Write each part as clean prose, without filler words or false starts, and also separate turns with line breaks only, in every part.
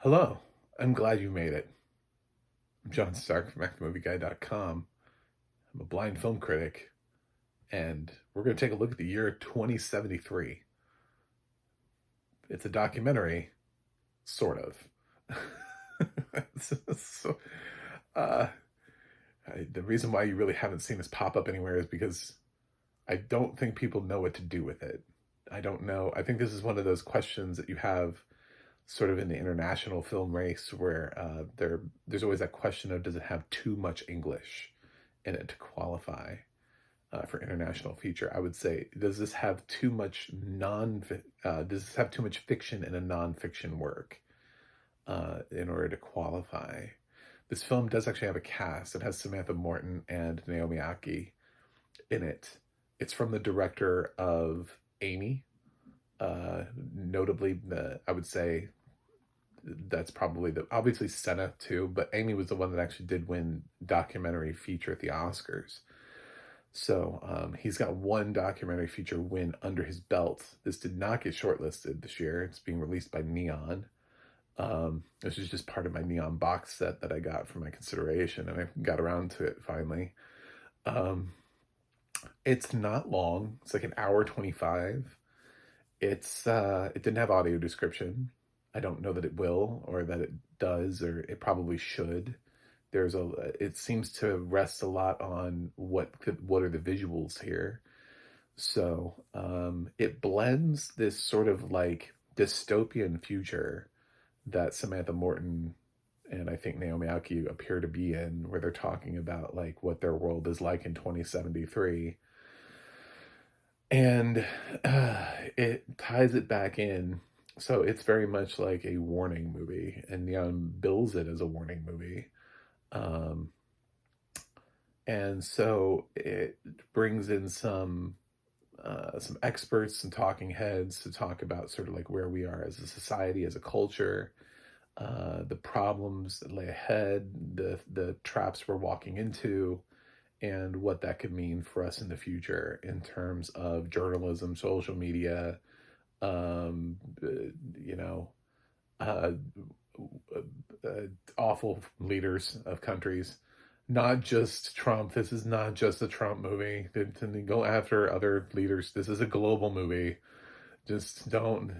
Hello, I'm glad you made it. I'm John Stark from ahve.com. I'm a blind film critic, and we're going to take a look at the year 2073. It's a documentary, sort of. so, uh, the reason why you really haven't seen this pop up anywhere is because I don't think people know what to do with it. I don't know. I think this is one of those questions that you have sort of in the international film race where there's always that question of, does it have too much English in it to qualify for international feature? I would say, does this have too much does this have too much fiction in a non-fiction work in order to qualify? This film does actually have a cast. It has Samantha Morton and Naomi Ackie in it. It's from the director of Amy. Notably, I would say that's probably obviously Senna too, but Amy was the one that actually did win documentary feature at the Oscars. So he's got one documentary feature win under his belt. This did not get shortlisted this year. It's being released by Neon. This is just part of my Neon box set that I got for my consideration, and I got around to it finally. It's not long. It's like an hour 25. It didn't have audio description. I don't know that it will, or that it does, or it probably should. It seems to rest a lot on what are the visuals here. So it blends this sort of like dystopian future that Samantha Morton and I think Naomi Ackie appear to be in, where they're talking about like what their world is like in 2073. And it ties it back in. So it's very much like a warning movie, and Neon bills it as a warning movie. And so it brings in some experts and talking heads to talk about sort of like where we are as a society, as a culture, the problems that lay ahead, the traps we're walking into, and what that could mean for us in the future in terms of journalism, social media, you know, uh, awful leaders of countries. Not just Trump. This is not just a Trump movie. They go after other leaders. This is a global movie. Just don't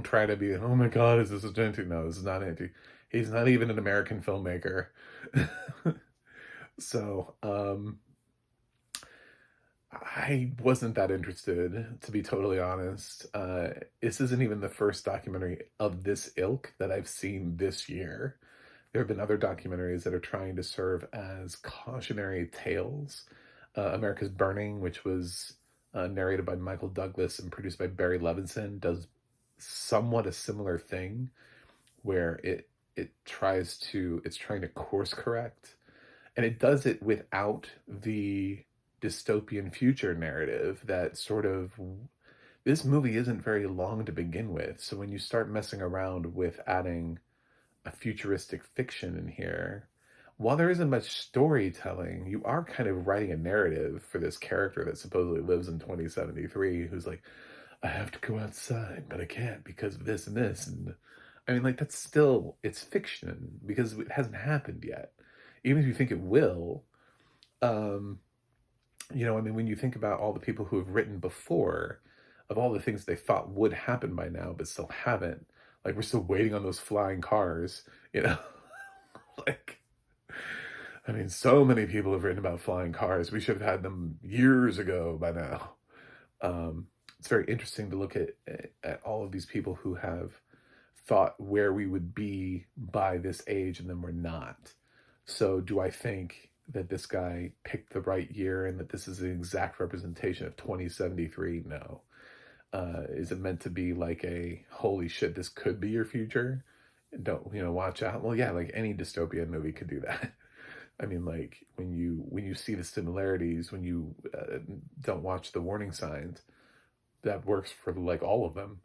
try to be, oh my God, is this anti? No, this is not anti. He's not even an American filmmaker. So, I wasn't that interested, to be totally honest. This isn't even the first documentary of this ilk that I've seen this year. There have been other documentaries that are trying to serve as cautionary tales. America's Burning, which was narrated by Michael Douglas and produced by Barry Levinson, does somewhat a similar thing, where it's trying to course correct, and it does it without the dystopian future narrative that sort of, this movie isn't very long to begin with. So when you start messing around with adding a futuristic fiction in here, while there isn't much storytelling, you are kind of writing a narrative for this character that supposedly lives in 2073, who's like, I have to go outside, but I can't because of this and this. And I mean, like, that's still, it's fiction because it hasn't happened yet. Even if you think it will, you know, I mean, when you think about all the people who have written before, of all the things they thought would happen by now, but still haven't, like, we're still waiting on those flying cars, you know? Like, I mean, so many people have written about flying cars. We should have had them years ago by now. It's very interesting to look at all of these people who have thought where we would be by this age, and then we're not. So do I think that this guy picked the right year and that this is an exact representation of 2073? No. Is it meant to be like a, holy shit, this could be your future? Don't, you know, watch out. Well, yeah, like any dystopian movie could do that. I mean, like when you see the similarities, when you don't watch the warning signs, that works for like all of them.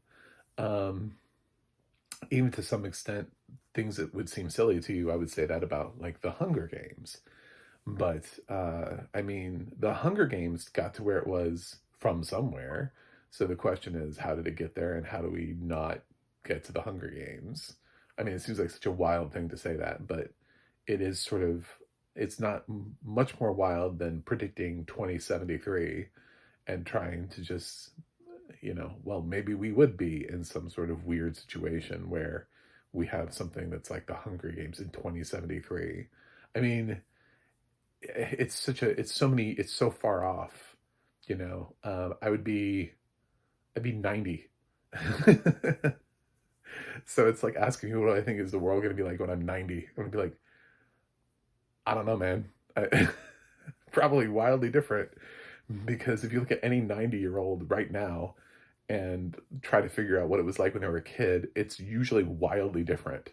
Even to some extent, things that would seem silly to you, I would say that about like the Hunger Games. But I mean, the Hunger Games got to where it was from somewhere. So the question is, how did it get there, and how do we not get to the Hunger Games? I mean, it seems like such a wild thing to say that, but it is sort of, it's not much more wild than predicting 2073 and trying to just, well, maybe we would be in some sort of weird situation where we have something that's like the Hunger Games in 2073. I mean, it's so far off, I'd be 90. So it's like asking me what I think is the world going to be like when I'm 90. I'm going to be like, I don't know, man. Probably wildly different, because if you look at any 90-year-old right now and try to figure out what it was like when they were a kid, it's usually wildly different.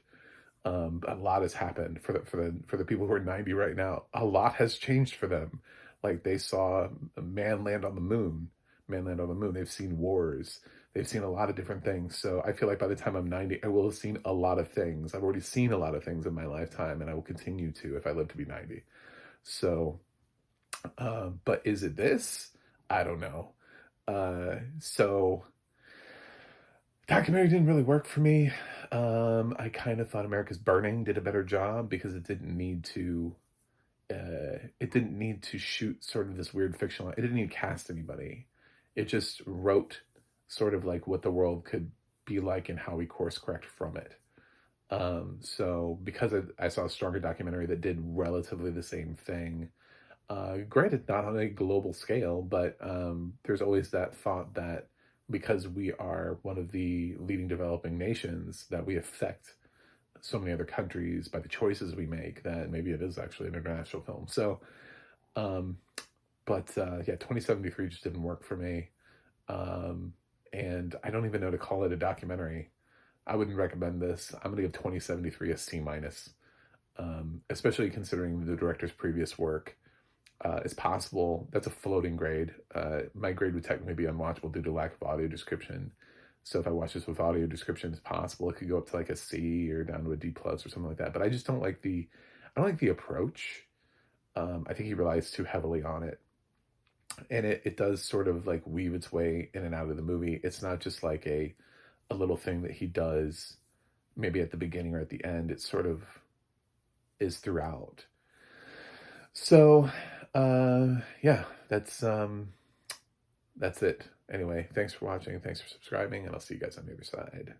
A lot has happened for the people who are 90 right now. A lot has changed for them. Like, they saw a man land on the moon. Man land on the moon. They've seen wars. They've seen a lot of different things. So I feel like by the time I'm 90, I will have seen a lot of things. I've already seen a lot of things in my lifetime, and I will continue to if I live to be 90. So, but is it this? I don't know. So documentary didn't really work for me. I kind of thought America's Burning did a better job because it didn't need to shoot sort of this weird fictional. It didn't need to cast anybody. It just wrote sort of like what the world could be like and how we course correct from it. So because I saw a stronger documentary that did relatively the same thing, granted not on a global scale, but there's always that thought that because we are one of the leading developing nations, that we affect so many other countries by the choices we make, that maybe it is actually an international film. So, yeah, 2073 just didn't work for me. And I don't even know to call it a documentary. I wouldn't recommend this. I'm gonna give 2073 a C minus, especially considering the director's previous work. It's possible that's a floating grade. My grade would technically be unwatchable due to lack of audio description. So if I watch this with audio description, it's possible it could go up to like a C or down to a D plus or something like that. But I just don't like I don't like the approach. I think he relies too heavily on it, and it does sort of like weave its way in and out of the movie. It's not just like a little thing that he does maybe at the beginning or at the end. It sort of is throughout. So, yeah, that's it. Anyway, thanks for watching. Thanks for subscribing, and I'll see you guys on the other side.